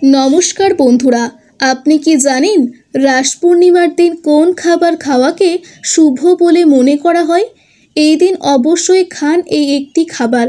নমস্কার বন্ধুরা, আপনি কি জানেন রাস পূর্ণিমার দিন কোন খাবার খাওয়াকে শুভ বলে মনে করা হয়? এই দিন অবশ্যই খান এই একটি খাবার।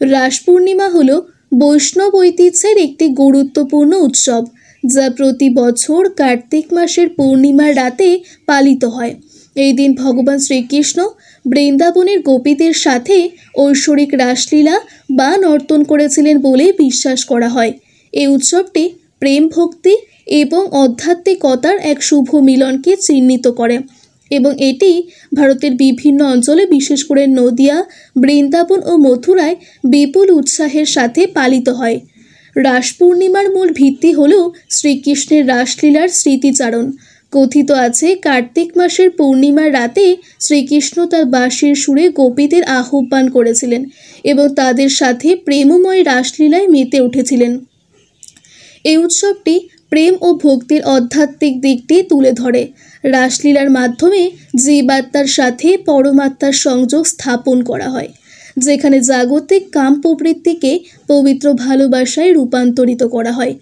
রাস পূর্ণিমা হলো বৈষ্ণব ঐতিহ্যের একটি গুরুত্বপূর্ণ উৎসব, যা প্রতি বছর কার্তিক মাসের পূর্ণিমার রাতে পালিত হয়। এই দিন ভগবান শ্রীকৃষ্ণ বৃন্দাবনের গোপীদের সাথে ঐশ্বরিক রাসলীলা বা নর্তন করেছিলেন বলে বিশ্বাস করা হয়। এই উৎসবটি প্রেম, ভক্তি এবং আধ্যাত্মিকতার এক শুভ মিলনকে চিহ্নিত করে এবং এটি ভারতের বিভিন্ন অঞ্চলে, বিশেষ করে নদিয়া, বৃন্দাবন ও মথুরায় বিপুল উৎসাহের সাথে পালিত হয়। রাস পূর্ণিমার মূল ভিত্তি হল শ্রীকৃষ্ণের রাসলীলার স্মৃতিচারণ। কথিত আছে, কার্তিক মাসের পূর্ণিমার রাতে শ্রীকৃষ্ণ তার বাঁশির সুরে গোপীদের আহ্বান করেছিলেন এবং তাদের সাথে প্রেমময় রাসলীলায় মেতে উঠেছিলেন। এই উৎসবটি প্রেম ও ভক্তির আধ্যাত্মিক দিকটি তুলে ধরে। রাসলীলার মাধ্যমে জীবাত্মার সাথে পরমাত্মার সংযোগ স্থাপন করা হয়, যেখানে জাগতিক কাম প্রবৃত্তিকে পবিত্র ভালোবাসায় রূপান্তরিত করা হয়।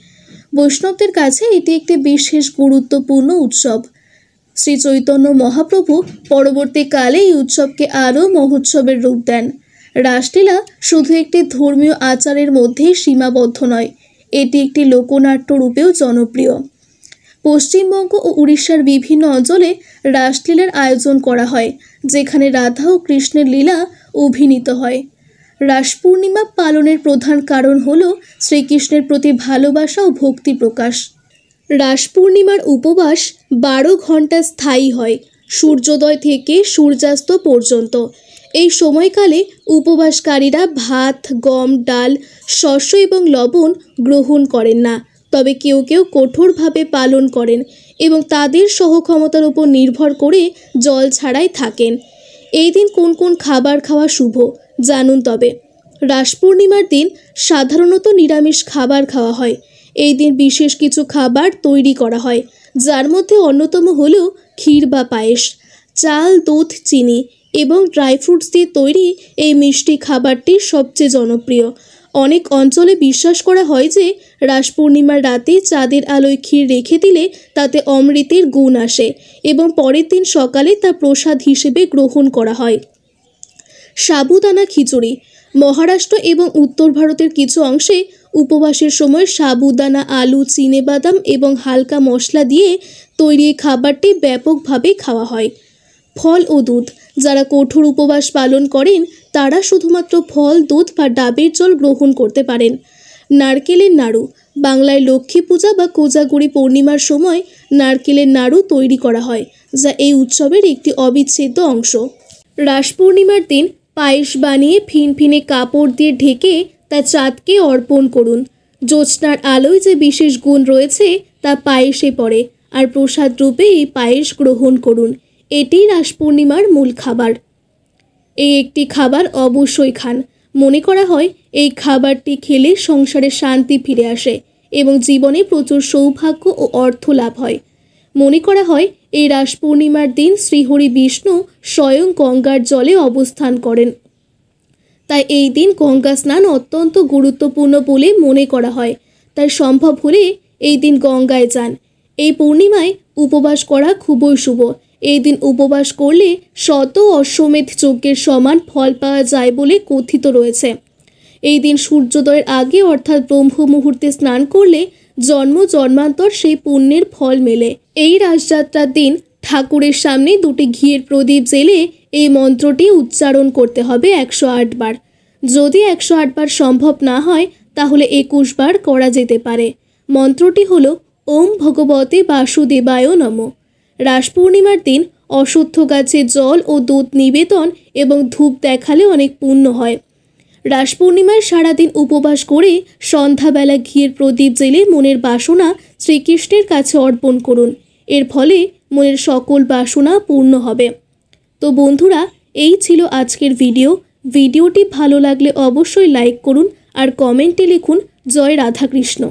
বৈষ্ণবদের কাছে এটি একটি বিশেষ গুরুত্বপূর্ণ উৎসব। শ্রী চৈতন্য মহাপ্রভু পরবর্তীকালে এই উৎসবকে আরও মহোৎসবের রূপ দেন। রাসলীলা শুধু একটি ধর্মীয় আচারের মধ্যেই সীমাবদ্ধ নয়, এটি একটি লোকনাট্য রূপেও জনপ্রিয়। পশ্চিমবঙ্গ ও উড়িষ্যার বিভিন্ন অঞ্চলে রাসলীলার আয়োজন করা হয়, যেখানে রাধা ও কৃষ্ণের লীলা অভিনীত হয়। রাস পূর্ণিমা পালনের প্রধান কারণ হল শ্রীকৃষ্ণের প্রতি ভালোবাসা ও ভক্তি প্রকাশ। রাস পূর্ণিমার উপবাস 12 ঘন্টা স্থায়ী হয়, সূর্যোদয় থেকে সূর্যাস্ত পর্যন্ত। এই সময়কালে উপবাসকারীরা ভাত, গম, ডাল, শস্য এবং লবণ গ্রহণ করেন না, তবে কেউ কেউ কঠোরভাবে পালন করেন এবং তাদের সহক্ষমতার উপর নির্ভর করে জল ছাড়াই থাকেন। এই দিন কোন কোন খাবার খাওয়া শুভ জানুন তবে। রাস পূর্ণিমার দিন সাধারণত নিরামিষ খাবার খাওয়া হয়। এই দিন বিশেষ কিছু খাবার তৈরি করা হয়, যার মধ্যে অন্যতম হল ক্ষীর বা পায়েস। চাল, দুধ, চিনি এবং ড্রাই ফ্রুটস দিয়ে তৈরি এই মিষ্টি খাবারটি সবচেয়ে জনপ্রিয়। অনেক অঞ্চলে বিশ্বাস করা হয় যে রাস পূর্ণিমার রাতে চাঁদের আলোয় ক্ষীর রেখে দিলে তাতে অমৃতের গুণ আসে এবং পরের দিন সকালে তা প্রসাদ হিসেবে গ্রহণ করা হয়। সাবুদানা খিচুড়ি। মহারাষ্ট্র এবং উত্তর ভারতের কিছু অংশে উপবাসের সময় সাবুদানা, আলু, চিনেবাদাম এবং হালকা মশলা দিয়ে তৈরি এই খাবারটি ব্যাপকভাবে খাওয়া হয়। ফল ও দুধ। যারা কঠোর উপবাস পালন করেন তারা শুধুমাত্র ফল, দুধ বা ডাবের জল গ্রহণ করতে পারেন। নারকেলের নাড়ু। বাংলায় লক্ষ্মী পূজা বা কোজাগরি পূর্ণিমার সময় নারকেলের নাড়ু তৈরি করা হয়, যা এই উৎসবের একটি অবিচ্ছেদ্য অংশ। রাস পূর্ণিমার দিন পায়েস বানিয়ে ফিনফিনে কাপড় দিয়ে ঢেকে তা চাঁদকে অর্পণ করুন। জ্যোৎস্নার আলোয় যে বিশেষ গুণ রয়েছে তা পায়েসে পড়ে, আর প্রসাদ রূপে এই পায়েস গ্রহণ করুন। এটি রাস পূর্ণিমার মূল খাবার। এই একটি খাবার অবশ্যই খান। মনে করা হয় এই খাবারটি খেলে সংসারে শান্তি ফিরে আসে এবং জীবনে প্রচুর সৌভাগ্য ও অর্থ লাভ হয়। মনে করা হয় এই রাস পূর্ণিমার দিন শ্রীহরি বিষ্ণু স্বয়ং গঙ্গার জলে অবস্থান করেন, তাই এই দিন গঙ্গা স্নান অত্যন্ত গুরুত্বপূর্ণ বলে মনে করা হয়। তাই সম্ভব হলে এই দিন গঙ্গায় যান। এই পূর্ণিমায় উপবাস করা খুবই শুভ। এই দিন উপবাস করলে শত অশ্বমেধ যজ্ঞের সমান ফল পাওয়া যায় বলে কথিত রয়েছে। এই দিন সূর্যোদয়ের আগে অর্থাৎ ব্রহ্ম মুহূর্তে স্নান করলে জন্ম জন্মান্তর সেই পুণ্যের ফল মেলে। এই রাসযাত্রার দিন ঠাকুরের সামনে 2টি ঘিয়ের প্রদীপ জেলে এই মন্ত্রটি উচ্চারণ করতে হবে 108 বার। যদি 108 বার সম্ভব না হয় তাহলে 21 বার করা যেতে পারে। মন্ত্রটি হলো ওম ভগবতে বাসুদেবায় নমঃ। রাস পূর্ণিমার দিন অশ্বত্থ গাছে জল ও দুধ নিবেদন এবং ধূপ দেখালে অনেক পুণ্য হয়। রাস পূর্ণিমায় সারাদিন উপবাস করে সন্ধ্যাবেলা ঘিয়ের প্রদীপ জেলে মনের বাসনা শ্রীকৃষ্ণের কাছে অর্পণ করুন। এর ফলে মনের সকল বাসনা পূর্ণ হবে। তো বন্ধুরা, এই ছিল আজকের ভিডিওটি ভালো লাগলে অবশ্যই লাইক করুন আর কমেন্টে লিখুন জয় রাধাকৃষ্ণ।